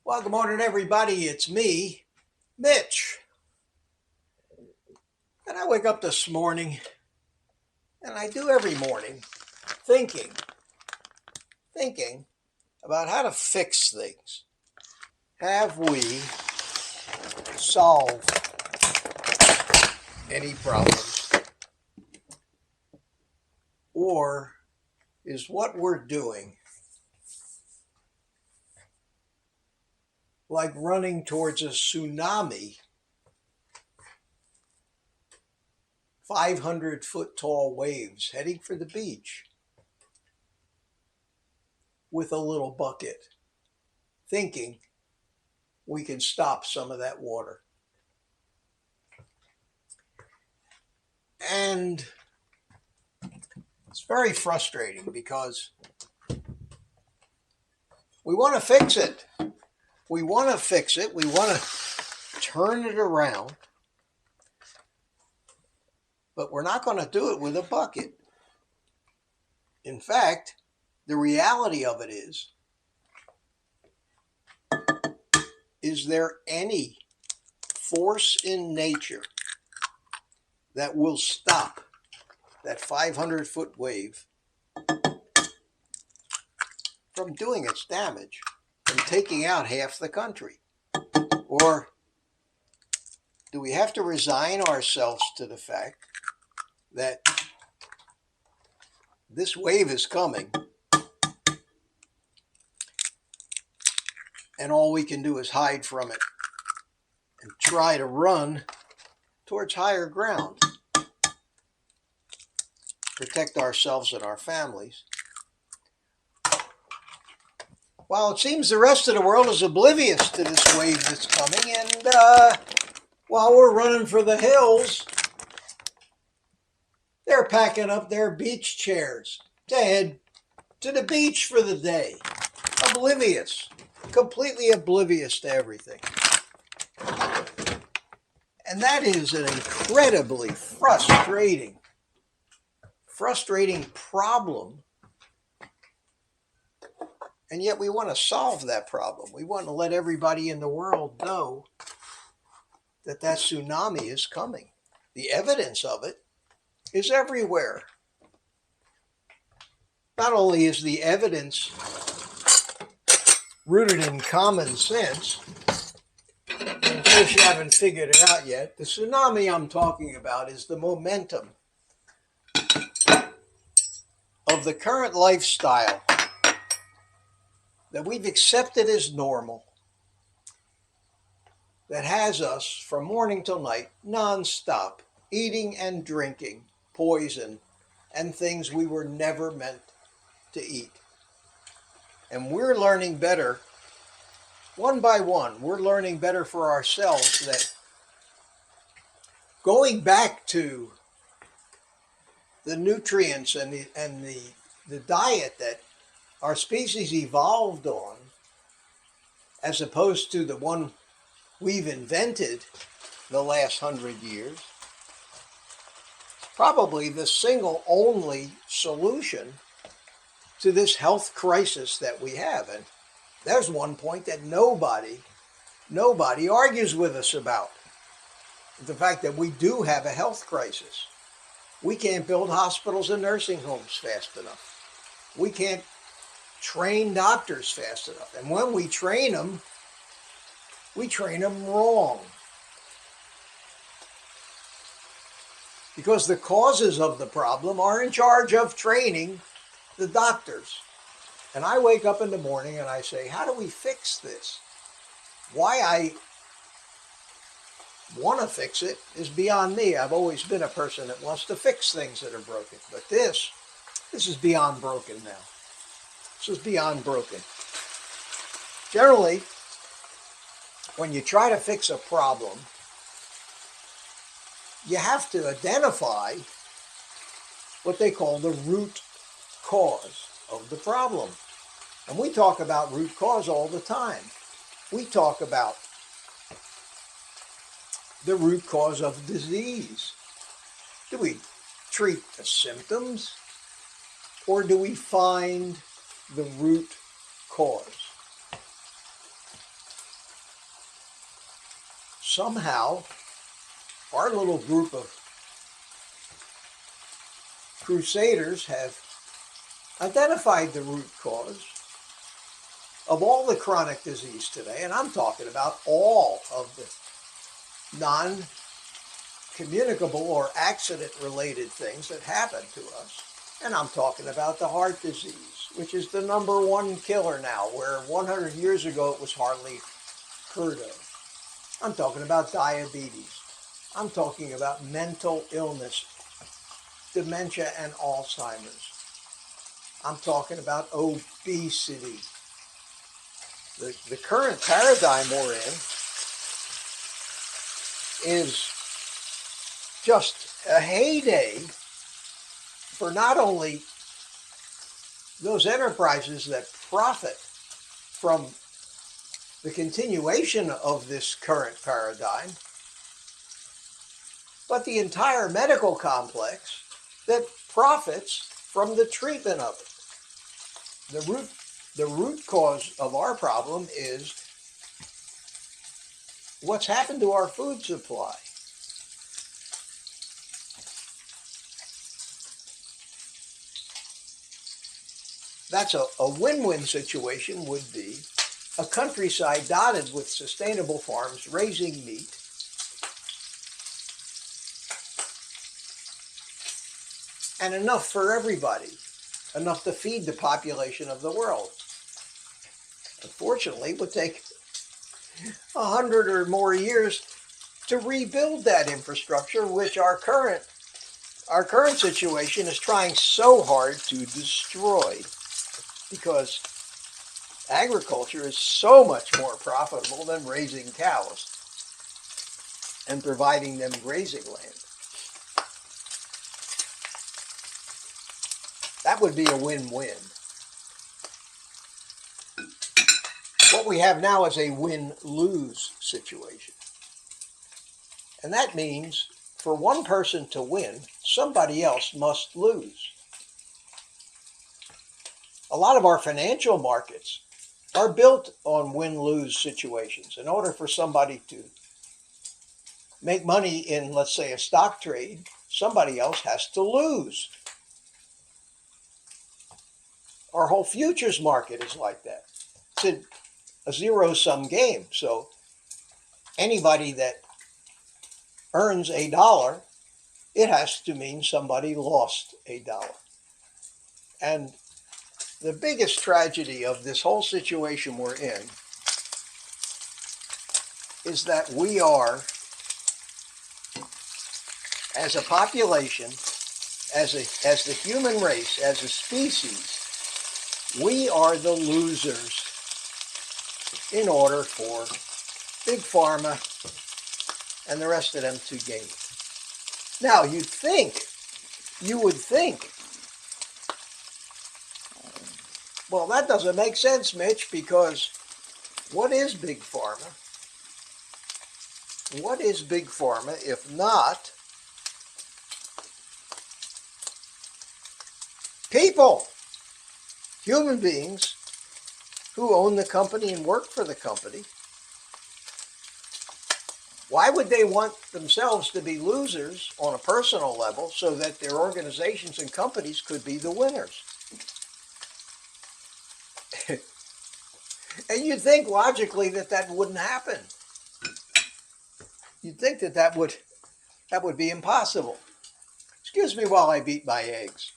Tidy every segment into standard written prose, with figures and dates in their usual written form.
Well, good morning, everybody. It's me, Mitch. And I wake up this morning, and I do every morning, thinking about how to fix things. Have we solved any problems? Or is what we're doing like running towards a tsunami, 500-foot tall waves heading for the beach with a little bucket, thinking we can stop some of that water? And it's very frustrating because we want to fix it. We want to fix it. We want to turn it around. But we're not going to do it with a bucket. In fact, the reality of it is there any force in nature that will stop that 500-foot wave from doing its damage, from taking out half the country? Or do we have to resign ourselves to the fact that this wave is coming and all we can do is hide from it and try to run towards higher ground, protect ourselves and our families, while it seems the rest of the world is oblivious to this wave that's coming? And while we're running for the hills, they're packing up their beach chairs to head to the beach for the day. Oblivious, completely oblivious to everything. And that is an incredibly frustrating problem. And yet we want to solve that problem. We want to let everybody in the world know that that tsunami is coming. The evidence of it is everywhere. Not only is the evidence rooted in common sense, in case you haven't figured it out yet, the tsunami I'm talking about is the momentum of the current lifestyle that we've accepted as normal, that has us from morning till night nonstop eating and drinking poison and things we were never meant to eat. And we're learning better, one by one, we're learning better for ourselves that going back to the nutrients and the diet that our species evolved on, as opposed to the one we've invented the last 100 years, probably the single only solution to this health crisis that we have. And there's one point that nobody argues with us about: the fact that we do have a health crisis. We can't build hospitals and nursing homes fast enough. We can't train doctors fast enough. And when we train them wrong. Because the causes of the problem are in charge of training the doctors. And I wake up in the morning and I say, how do we fix this? Why I want to fix it is beyond me. I've always been a person that wants to fix things that are broken. But this is beyond broken now. This is beyond broken. Generally, when you try to fix a problem, you have to identify what they call the root cause of the problem. And we talk about root cause all the time. We talk about the root cause of disease. Do we treat the symptoms, or do we find the root cause? somehow our little group of crusaders have identified the root cause of all the chronic disease today, and I'm talking about all of the non-communicable or accident-related things that happen to us. And I'm talking about the heart disease, which is the #1 killer now, where 100 years ago it was hardly heard of. I'm talking about diabetes. I'm talking about mental illness, dementia and Alzheimer's. I'm talking about obesity. The current paradigm we're in is just a heyday for not only those enterprises that profit from the continuation of this current paradigm, but the entire medical complex that profits from the treatment of it. The root cause of our problem is what's happened to our food supply. That's a win-win situation would be a countryside dotted with sustainable farms raising meat, and enough for everybody, enough to feed the population of the world. Unfortunately, it would take 100 or more years to rebuild that infrastructure, which our current situation is trying so hard to destroy, because agriculture is so much more profitable than raising cows and providing them grazing land. That would be a win-win. What we have now is a win-lose situation. And that means for one person to win, somebody else must lose. A lot of our financial markets are built on win-lose situations. In order for somebody to make money in, let's say, a stock trade, somebody else has to lose. Our whole futures market is like that. It's a zero-sum game. So anybody that earns $1, it has to mean somebody lost $1. And the biggest tragedy of this whole situation we're in is that we are, as a population, as the human race, as a species, we are the losers in order for Big Pharma and the rest of them to gain. Now, you would think, well, that doesn't make sense, Mitch, because what is Big Pharma? What is Big Pharma if not people, human beings who own the company and work for the company? Why would they want themselves to be losers on a personal level so that their organizations and companies could be the winners? And you'd think logically that wouldn't happen. You'd think that would be impossible. Excuse me while I beat my eggs.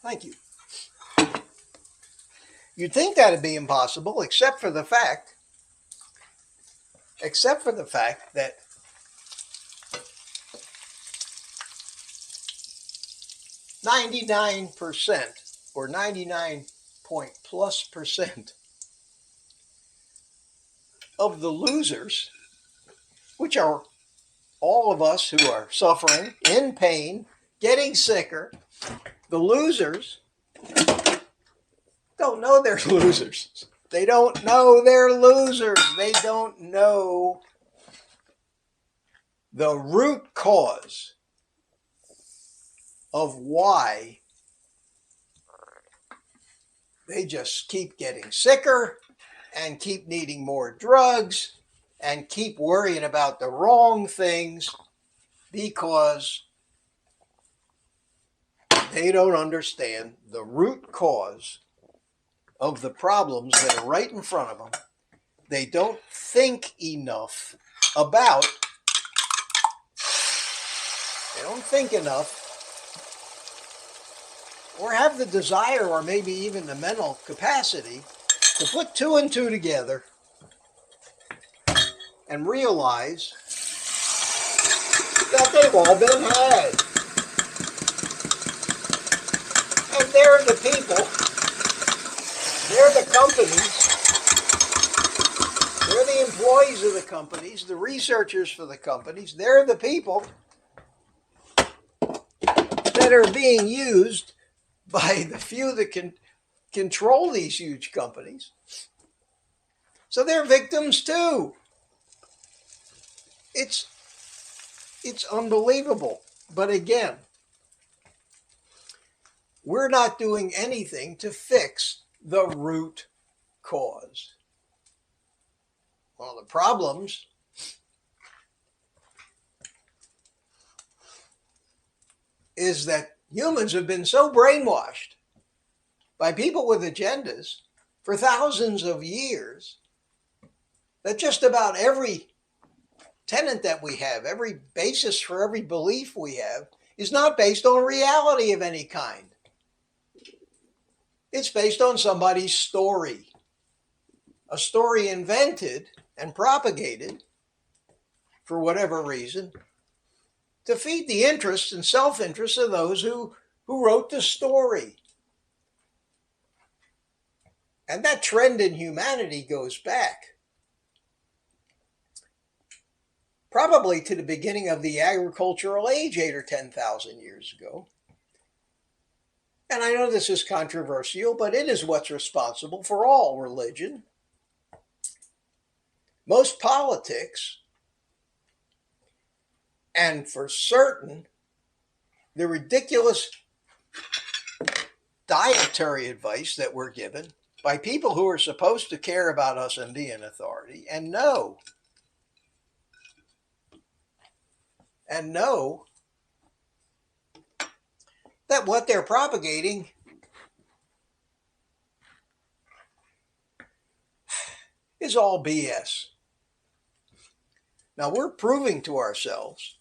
Thank you. You'd think that'd be impossible, except for the fact that %99 or 99+ % of the losers, which are all of us who are suffering, in pain, getting sicker, the losers don't know they're losers. They don't know they're losers. They don't know the root cause of why they just keep getting sicker and keep needing more drugs and keep worrying about the wrong things because they don't understand the root cause of the problems that are right in front of them. They don't think enough about, they don't think enough or have the desire or maybe even the mental capacity to put two and two together and realize that they've all been had. And they're the people, they're the companies, they're the employees of the companies, the researchers for the companies, they're the people that are being used by the few that can control these huge companies. So they're victims too. It's unbelievable. But again, we're not doing anything to fix the root cause. One of the problems is that humans have been so brainwashed by people with agendas for thousands of years that just about every tenet that we have, every basis for every belief we have, is not based on reality of any kind. It's based on somebody's story, a story invented and propagated for whatever reason to feed the interests and self-interest of those who wrote the story. And that trend in humanity goes back probably to the beginning of the agricultural age 8,000 or 10,000 years ago. And I know this is controversial, but it is what's responsible for all religion, most politics, and for certain, the ridiculous dietary advice that we're given by people who are supposed to care about us and be in authority and know that what they're propagating is all BS. Now we're proving to ourselves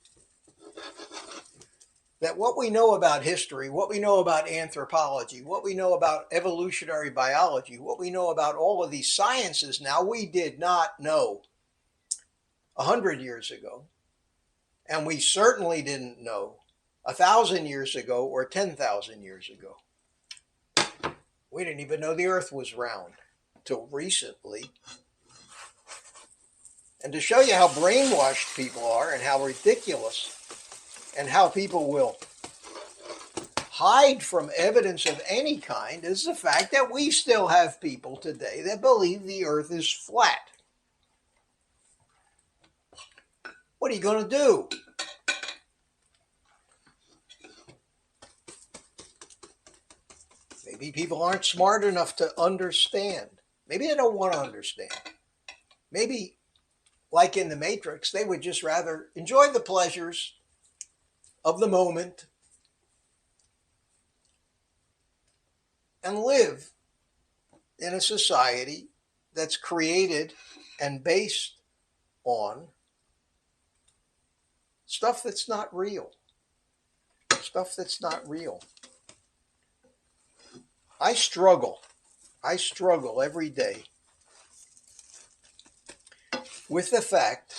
that what we know about history, what we know about anthropology, what we know about evolutionary biology, what we know about all of these sciences now, we did not know 100 years ago. And we certainly didn't know 1,000 years ago or 10,000 years ago. We didn't even know the earth was round till recently. And to show you how brainwashed people are and how ridiculous and how people will hide from evidence of any kind is the fact that we still have people today that believe the earth is flat. What are you going to do? Maybe people aren't smart enough to understand. Maybe they don't want to understand. Maybe, like in the Matrix, they would just rather enjoy the pleasures of the moment and live in a society that's created and based on stuff that's not real. Stuff that's not real. I struggle every day with the fact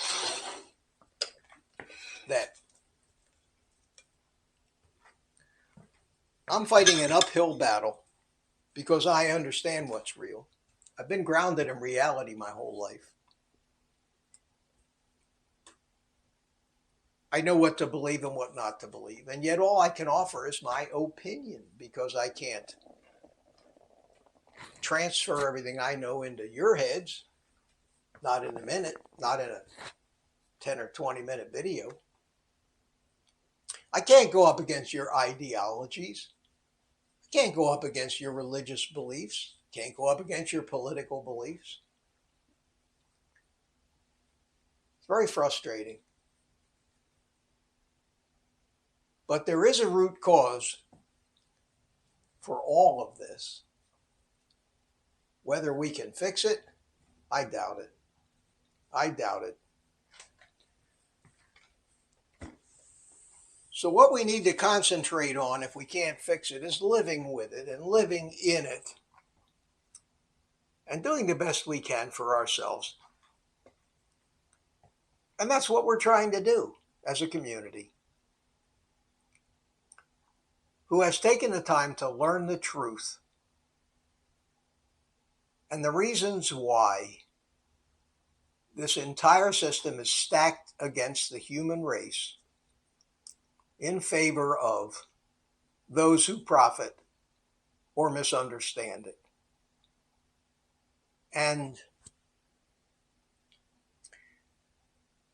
that I'm fighting an uphill battle because I understand what's real. I've been grounded in reality my whole life. I know what to believe and what not to believe. And yet all I can offer is my opinion because I can't transfer everything I know into your heads, not in a minute, not in a 10 or 20-minute video. I can't go up against your ideologies. I can't go up against your religious beliefs. Can't go up against your political beliefs. It's very frustrating. But there is a root cause for all of this. Whether we can fix it, I doubt it. I doubt it. So what we need to concentrate on, if we can't fix it, is living with it and living in it and doing the best we can for ourselves. And that's what we're trying to do as a community who has taken the time to learn the truth and the reasons why this entire system is stacked against the human race in favor of those who profit or misunderstand it. And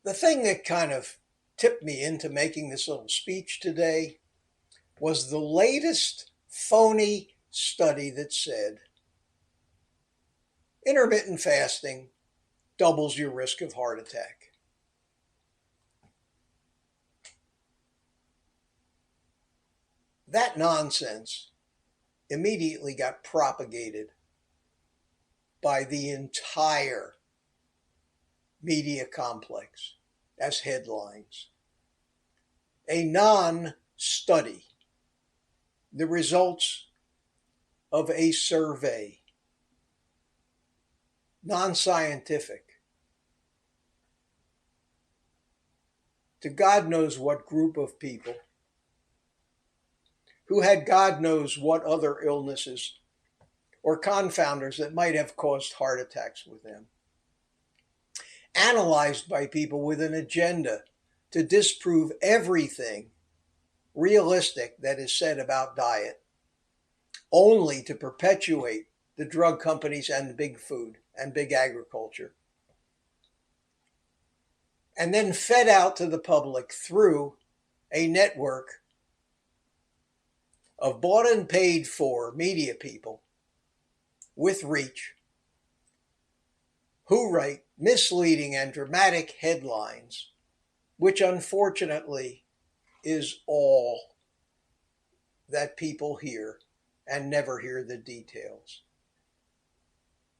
the thing that kind of tipped me into making this little speech today was the latest phony study that said intermittent fasting doubles your risk of heart attack. That nonsense immediately got propagated by the entire media complex as headlines. A non-study, the results of a survey, non-scientific, to God knows what group of people who had God knows what other illnesses or confounders that might have caused heart attacks with them. Analyzed by people with an agenda to disprove everything realistic that is said about diet, only to perpetuate the drug companies and big food and big agriculture. And then fed out to the public through a network of bought and paid for media people with reach who write misleading and dramatic headlines, which unfortunately is all that people hear and never hear the details.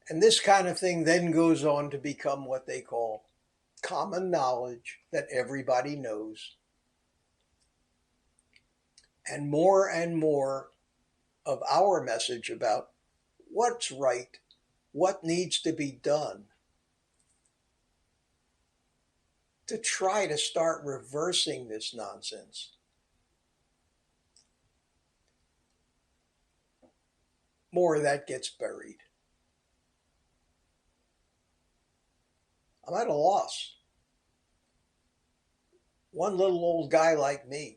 And this kind of thing then goes on to become what they call common knowledge that everybody knows. And more of our message about what's right, what needs to be done to try to start reversing this nonsense. More of that gets buried. I'm at a loss. One little old guy like me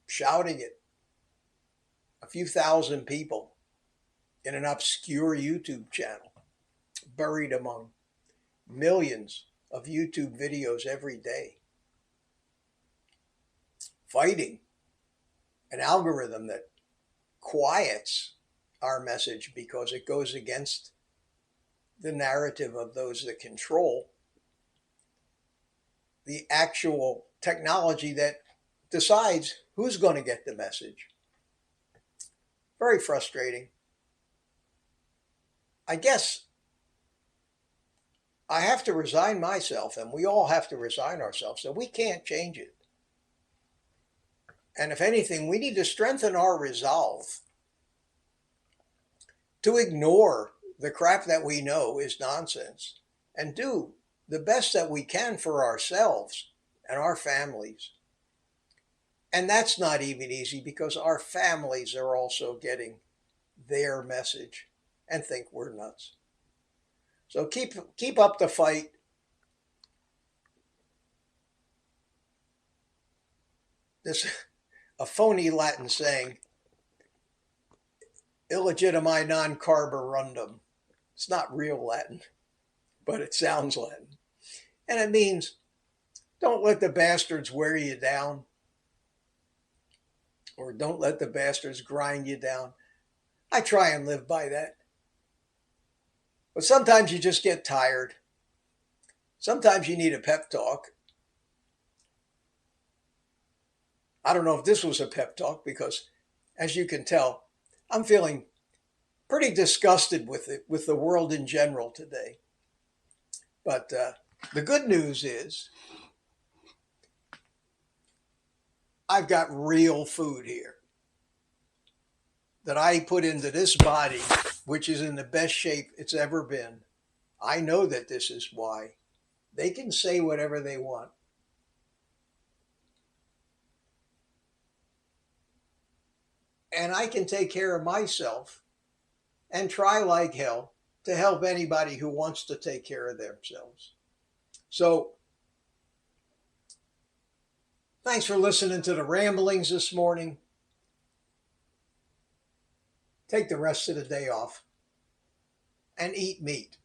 shouting at a few thousand people in an obscure YouTube channel, buried among millions of YouTube videos every day, fighting an algorithm that quiets our message because it goes against the narrative of those that control the actual technology that decides who's going to get the message. Very frustrating. I guess I have to resign myself, and we all have to resign ourselves, that we can't change it. And if anything, we need to strengthen our resolve to ignore the crap that we know is nonsense and do the best that we can for ourselves and our families. And that's not even easy because our families are also getting their message and think we're nuts. So keep up the fight. This a phony Latin saying illegitimi non carborundum. It's not real Latin, but it sounds Latin. And it means don't let the bastards wear you down, or don't let the bastards grind you down. I try and live by that. But sometimes you just get tired. Sometimes you need a pep talk. I don't know if this was a pep talk because, as you can tell, I'm feeling pretty disgusted with the world in general today. But the good news is I've got real food here that I put into this body, which is in the best shape it's ever been. I know that this is why. They can say whatever they want. And I can take care of myself and try like hell to help anybody who wants to take care of themselves. So, thanks for listening to the ramblings this morning. Take the rest of the day off and eat meat.